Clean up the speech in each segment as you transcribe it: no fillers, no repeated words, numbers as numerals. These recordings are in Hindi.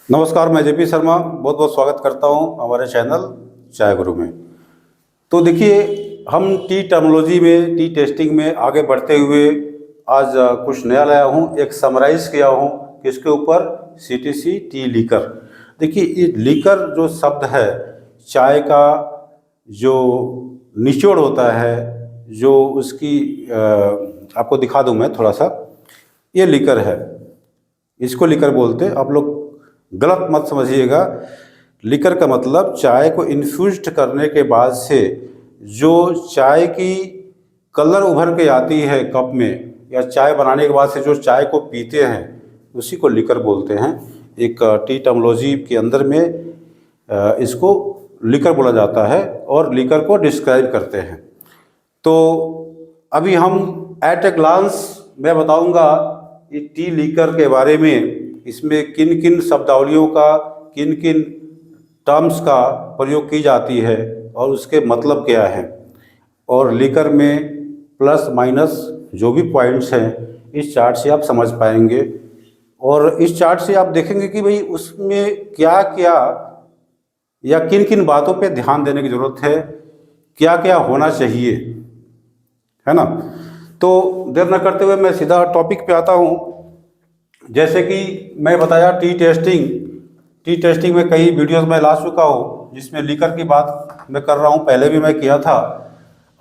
नमस्कार, मैं जेपी शर्मा बहुत बहुत स्वागत करता हूं हमारे चैनल चाय गुरु में। तो देखिए, हम टी टर्मिनोलॉजी में, टी टेस्टिंग में आगे बढ़ते हुए आज कुछ नया लाया हूं, एक समराइज़ किया हूं किसके ऊपर, सीटीसी टी लीकर। देखिए, ये लीकर जो शब्द है, चाय का जो निचोड़ होता है, जो उसकी आपको दिखा दूं मैं थोड़ा सा, ये लीकर है, इसको लीकर बोलते हैं। आप लोग गलत मत समझिएगा। लीकर का मतलब चाय को इन्फ्यूज्ड करने के बाद से जो चाय की कलर उभर के आती है कप में, या चाय बनाने के बाद से जो चाय को पीते हैं, उसी को लीकर बोलते हैं। एक टी टर्मिनोलॉजी के अंदर में इसको लीकर बोला जाता है और लीकर को डिस्क्राइब करते हैं। तो अभी हम एट ए ग्लांस मैं बताऊंगा ये टी लीकर के बारे में, इसमें किन किन शब्दावलियों का, किन किन टर्म्स का प्रयोग की जाती है और उसके मतलब क्या है, और लीकर में प्लस माइनस जो भी पॉइंट्स हैं इस चार्ट से आप समझ पाएंगे। और इस चार्ट से आप देखेंगे कि भाई उसमें क्या क्या या किन किन बातों पे ध्यान देने की ज़रूरत है, क्या क्या होना चाहिए, है ना। तो देर न करते हुए मैं सीधा टॉपिक पे आता हूँ। जैसे कि मैं बताया टी टेस्टिंग में कई वीडियोस में ला चुका हूँ जिसमें लीकर की बात मैं कर रहा हूँ, पहले भी मैं किया था।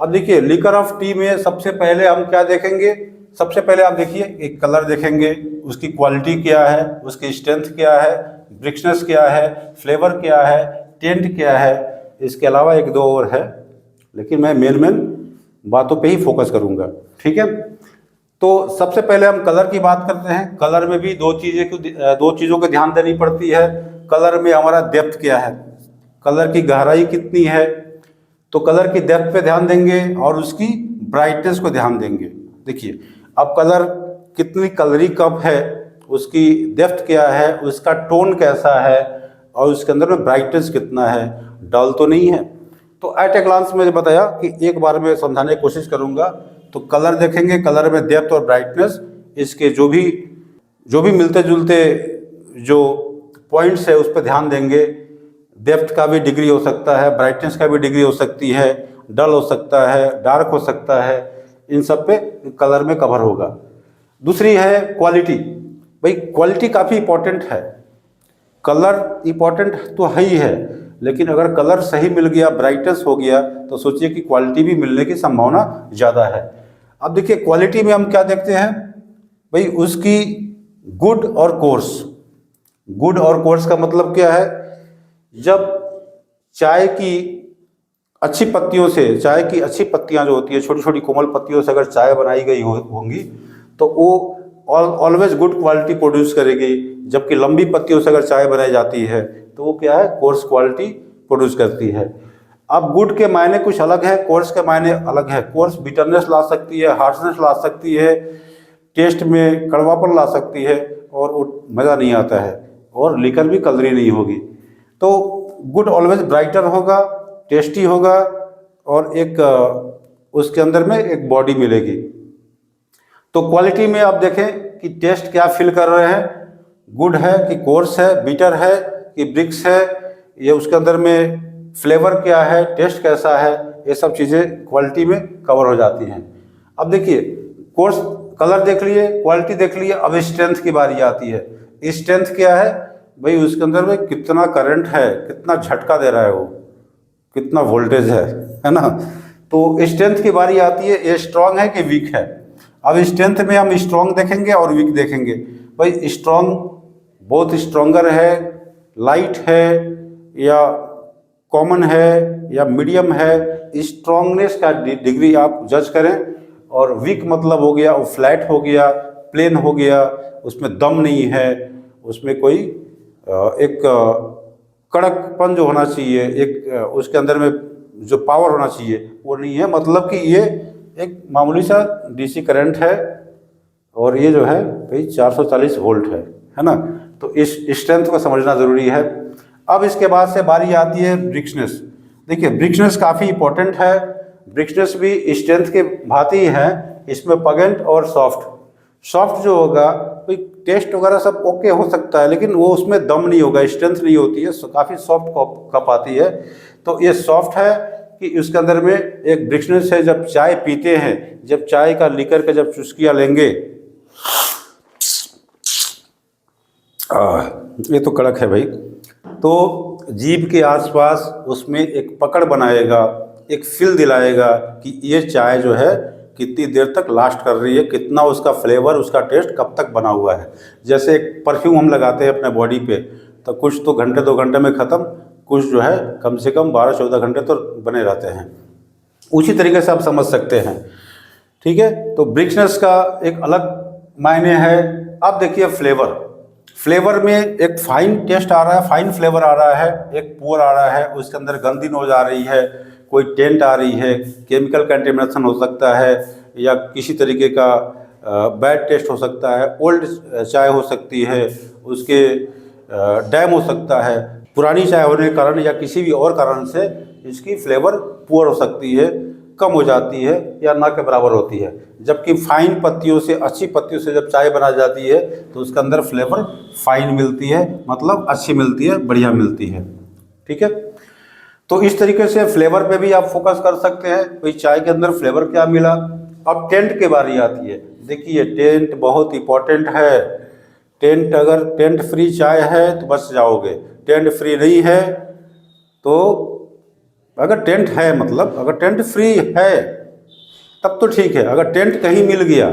अब देखिए, लीकर ऑफ टी में सबसे पहले हम क्या देखेंगे, सबसे पहले आप देखिए एक कलर देखेंगे, उसकी क्वालिटी क्या है, उसकी स्ट्रेंथ क्या है, ब्रिक्सनेस क्या है, फ्लेवर क्या है, टेंट क्या है। इसके अलावा एक दो और है, लेकिन मैं मेन बातों पे ही फोकस करूँगा, ठीक है। तो सबसे पहले हम कलर की बात करते हैं। कलर में भी दो चीज़ों को ध्यान देनी पड़ती है। कलर में हमारा डेप्थ क्या है, कलर की गहराई कितनी है, तो कलर की डेप्थ पे ध्यान देंगे और उसकी ब्राइटनेस को ध्यान देंगे। देखिए, अब कलर कितनी कलरी कप है, उसकी डेप्थ क्या है, उसका टोन कैसा है, और उसके अंदर में ब्राइटनेस कितना है, डल तो नहीं है। तो एट ए ग्लांस मैंने बताया कि एक बार में समझाने की कोशिश करूँगा। तो कलर देखेंगे, कलर में डेप्थ और ब्राइटनेस, इसके जो भी मिलते जुलते जो पॉइंट्स है उस पर ध्यान देंगे। डेप्थ का भी डिग्री हो सकता है, ब्राइटनेस का भी डिग्री हो सकती है, डल हो सकता है, डार्क हो सकता है, इन सब पे कलर में कवर होगा। दूसरी है क्वालिटी। भाई क्वालिटी काफ़ी इंपॉर्टेंट है। कलर इंपॉर्टेंट तो है ही है, लेकिन अगर कलर सही मिल गया, ब्राइटनेस हो गया, तो सोचिए कि क्वालिटी भी मिलने की संभावना ज़्यादा है। अब देखिए, क्वालिटी में हम क्या देखते हैं, भाई उसकी गुड और कोर्स। गुड और कोर्स का मतलब क्या है, जब चाय की अच्छी पत्तियों से, चाय की अच्छी पत्तियां जो होती है, छोटी छोटी कोमल पत्तियों से अगर चाय बनाई गई होंगी तो वो ऑलवेज गुड क्वालिटी प्रोड्यूस करेगी। जबकि लंबी पत्तियों से अगर चाय बनाई जाती है तो वो क्या है, कोर्स क्वालिटी प्रोड्यूस करती है। अब गुड के मायने कुछ अलग है, कोर्स के मायने अलग है। कोर्स बिटरनेस ला सकती है, हार्शनेस ला सकती है, टेस्ट में कड़वापन ला सकती है, और वो मज़ा नहीं आता है, और लीकर भी कलरी नहीं होगी। तो गुड ऑलवेज ब्राइटर होगा, टेस्टी होगा, और एक उसके अंदर में एक बॉडी मिलेगी। तो क्वालिटी में आप देखें कि टेस्ट क्या फील कर रहे हैं, गुड है कि कोर्स है, बिटर है कि ब्रिक्स है, ये उसके अंदर में फ्लेवर क्या है, टेस्ट कैसा है, ये सब चीज़ें क्वालिटी में कवर हो जाती हैं। अब देखिए, कोर्स कलर देख लिए, क्वालिटी देख लिए, अब स्ट्रेंथ की बारी आती है। स्ट्रेंथ क्या है, भाई उसके अंदर में कितना करंट है, कितना झटका दे रहा है वो, कितना वोल्टेज है ना। तो स्ट्रेंथ की बारी आती है, ये स्ट्रांग है कि वीक है। अब स्ट्रेंथ में हम स्ट्रांग देखेंगे और वीक देखेंगे। भाई स्ट्रांग बहुत स्ट्रांगर है, लाइट है, या कॉमन है, या मीडियम है, स्ट्रांगनेस का डिग्री आप जज करें। और वीक मतलब हो गया वो फ्लैट हो गया, प्लेन हो गया, उसमें दम नहीं है, उसमें कोई एक कड़कपन जो होना चाहिए, एक उसके अंदर में जो पावर होना चाहिए वो नहीं है। मतलब कि ये एक मामूली सा डीसी करंट है, और ये जो है भाई 440 वोल्ट है ना। तो इस स्ट्रेंथ को समझना ज़रूरी है। अब इसके बाद से बारी आती है ब्रिक्सनेस। देखिए, ब्रिक्सनेस काफ़ी इंपॉर्टेंट है। ब्रिक्सनेस भी स्ट्रेंथ के भांति ही है, इसमें पगेंट और सॉफ्ट जो होगा कोई टेस्ट वगैरह सब ओके हो सकता है, लेकिन वो उसमें दम नहीं होगा, स्ट्रेंथ नहीं होती है, काफ़ी सॉफ्ट कप आती है। तो ये सॉफ्ट है कि उसके अंदर में एक ब्रिक्सनेस है। जब चाय पीते हैं, जब चाय का लिकर के जब चुस्कियाँ लेंगे, ये तो कड़क है भाई, तो जीभ के आसपास उसमें एक पकड़ बनाएगा, एक फील दिलाएगा कि ये चाय जो है कितनी देर तक लास्ट कर रही है, कितना उसका फ्लेवर, उसका टेस्ट कब तक बना हुआ है। जैसे एक परफ्यूम हम लगाते हैं अपने बॉडी पे, तो कुछ तो घंटे 2 घंटे में ख़त्म, कुछ जो है कम से कम 12-14 घंटे तो बने रहते हैं। उसी तरीके से आप समझ सकते हैं, ठीक है। तो ब्रिक्सनेस का एक अलग मायने है। अब देखिए फ्लेवर में एक फाइन टेस्ट आ रहा है, फाइन फ्लेवर आ रहा है, एक पुअर आ रहा है, उसके अंदर गंदी नोज आ रही है, कोई टेंट आ रही है, केमिकल कंटेमिनेशन हो सकता है, या किसी तरीके का बैड टेस्ट हो सकता है, ओल्ड चाय हो सकती है, उसके डैम हो सकता है, पुरानी चाय होने के कारण या किसी भी और कारण से इसकी फ्लेवर पुअर हो सकती है, कम हो जाती है या ना के बराबर होती है। जबकि फाइन पत्तियों से, अच्छी पत्तियों से जब चाय बना जाती है तो उसके अंदर फ्लेवर फाइन मिलती है, मतलब अच्छी मिलती है, बढ़िया मिलती है, ठीक है। तो इस तरीके से फ्लेवर पे भी आप फोकस कर सकते हैं, कोई चाय के अंदर फ्लेवर क्या मिला। अब टेंट की बारी आती है। देखिए टेंट बहुत इंपॉर्टेंट है। टेंट, अगर टेंट फ्री चाय है तो बच जाओगे, टेंट फ्री नहीं है तो, अगर टेंट है मतलब, अगर टेंट फ्री है तब तो ठीक है, अगर टेंट कहीं मिल गया,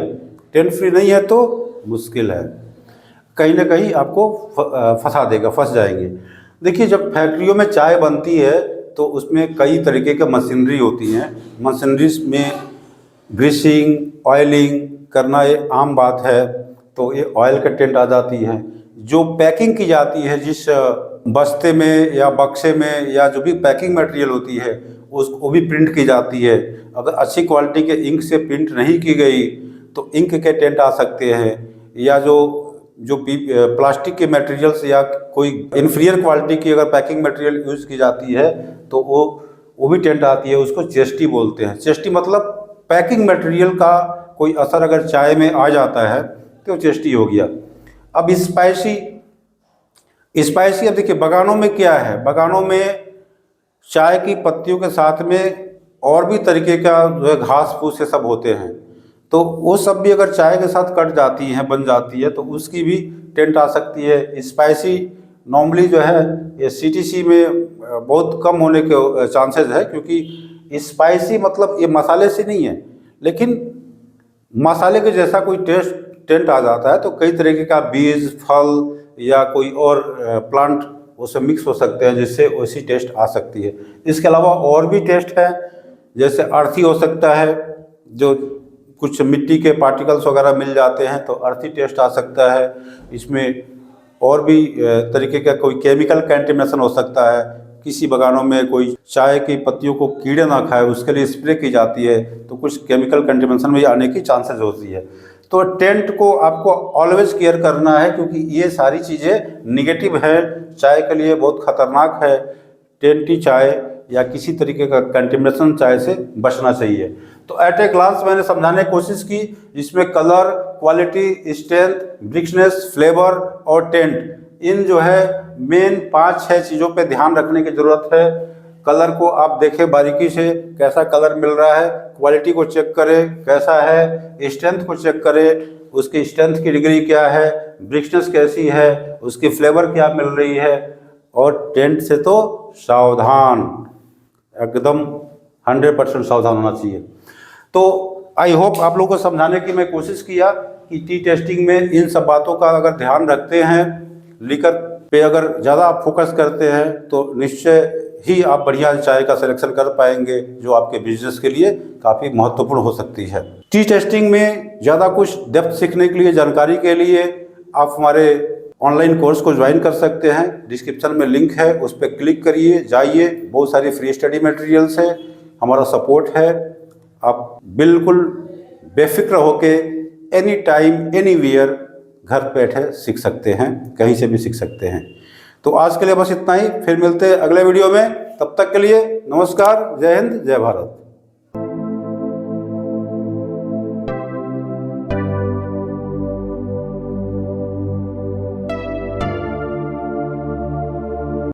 टेंट फ्री नहीं है तो मुश्किल है, कहीं ना कहीं आपको फंसा देगा, फंस जाएंगे। देखिए जब फैक्ट्रियों में चाय बनती है तो उसमें कई तरीके के मशीनरी होती हैं। मशीनरीज में ग्रीसिंग, ऑयलिंग करना ये आम बात है, तो ये ऑयल का टेंट आ जाती है। जो पैकिंग की जाती है, जिस बस्ते में या बक्से में या जो भी पैकिंग मटेरियल होती है उसको भी प्रिंट की जाती है। अगर अच्छी क्वालिटी के इंक से प्रिंट नहीं की गई तो इंक के टेंट आ सकते हैं, या जो प्लास्टिक के मटेरियल्स या कोई इन्फीरियर क्वालिटी की अगर पैकिंग मटेरियल यूज़ की जाती है तो वो भी टेंट आती है। उसको चेस्टी बोलते हैं। चेस्टी मतलब पैकिंग मटेरियल का कोई असर अगर चाय में आ जाता है तो चेस्टी हो गया। अब स्पाइसी अब देखिए बगानों में क्या है, बगानों में चाय की पत्तियों के साथ में और भी तरीके का जो है घास फूस ये सब होते हैं, तो वो सब भी अगर चाय के साथ कट जाती हैं, बन जाती है, तो उसकी भी टेंट आ सकती है। स्पाइसी नॉर्मली जो है ये सीटीसी में बहुत कम होने के चांसेस है, क्योंकि स्पाइसी मतलब ये मसाले से नहीं है, लेकिन मसाले के जैसा कोई टेंट आ जाता है। तो कई तरीके का बीज, फल या कोई और प्लांट उससे मिक्स हो सकते हैं, जिससे वैसी टेस्ट आ सकती है। इसके अलावा और भी टेस्ट है, जैसे अर्थी हो सकता है, जो कुछ मिट्टी के पार्टिकल्स वगैरह मिल जाते हैं तो अर्थी टेस्ट आ सकता है। इसमें और भी तरीके का कोई केमिकल कंटेमिनेशन हो सकता है। किसी बगानों में कोई चाय की पत्तियों को कीड़े ना खाए उसके लिए स्प्रे की जाती है, तो कुछ केमिकल कंटेमिनेशन भी आने की चांसेस होती है। तो टेंट को आपको ऑलवेज केयर करना है, क्योंकि ये सारी चीज़ें निगेटिव है, चाय के लिए बहुत खतरनाक है। टेंटी चाय या किसी तरीके का कंटेमिनेशन चाय से बचना चाहिए। तो एट ए ग्लांस मैंने समझाने की कोशिश की, जिसमें कलर, क्वालिटी, स्ट्रेंथ, ब्रिक्सनेस, फ्लेवर और टेंट, इन जो है मेन 5-6 चीज़ों पे ध्यान रखने की ज़रूरत है। कलर को आप देखें बारीकी से, कैसा कलर मिल रहा है, क्वालिटी को चेक करें कैसा है, स्ट्रेंथ को चेक करें उसकी स्ट्रेंथ की डिग्री क्या है, ब्रिक्सनेस कैसी है, उसकी फ्लेवर क्या मिल रही है। और टेंट से तो सावधान, एकदम 100% सावधान होना चाहिए। तो आई होप आप लोगों को समझाने की मैं कोशिश किया कि टी टेस्टिंग में इन सब बातों का अगर ध्यान रखते हैं, लिकर पे अगर ज़्यादा आप फोकस करते हैं तो निश्चय ही आप बढ़िया चाय का सिलेक्शन कर पाएंगे, जो आपके बिजनेस के लिए काफ़ी महत्वपूर्ण हो सकती है। टी टेस्टिंग में ज़्यादा कुछ डेप्थ सीखने के लिए, जानकारी के लिए आप हमारे ऑनलाइन कोर्स को ज्वाइन कर सकते हैं। डिस्क्रिप्शन में लिंक है, उस पर क्लिक करिए, जाइए, बहुत सारी फ्री स्टडी मटेरियल्स है, हमारा सपोर्ट है। आप बिल्कुल बेफिक्र होके एनी टाइम एनीवेयर घर बैठे सीख सकते हैं, कहीं से भी सीख सकते हैं। तो आज के लिए बस इतना ही, फिर मिलते हैं अगले वीडियो में। तब तक के लिए नमस्कार, जय हिंद, जय भारत।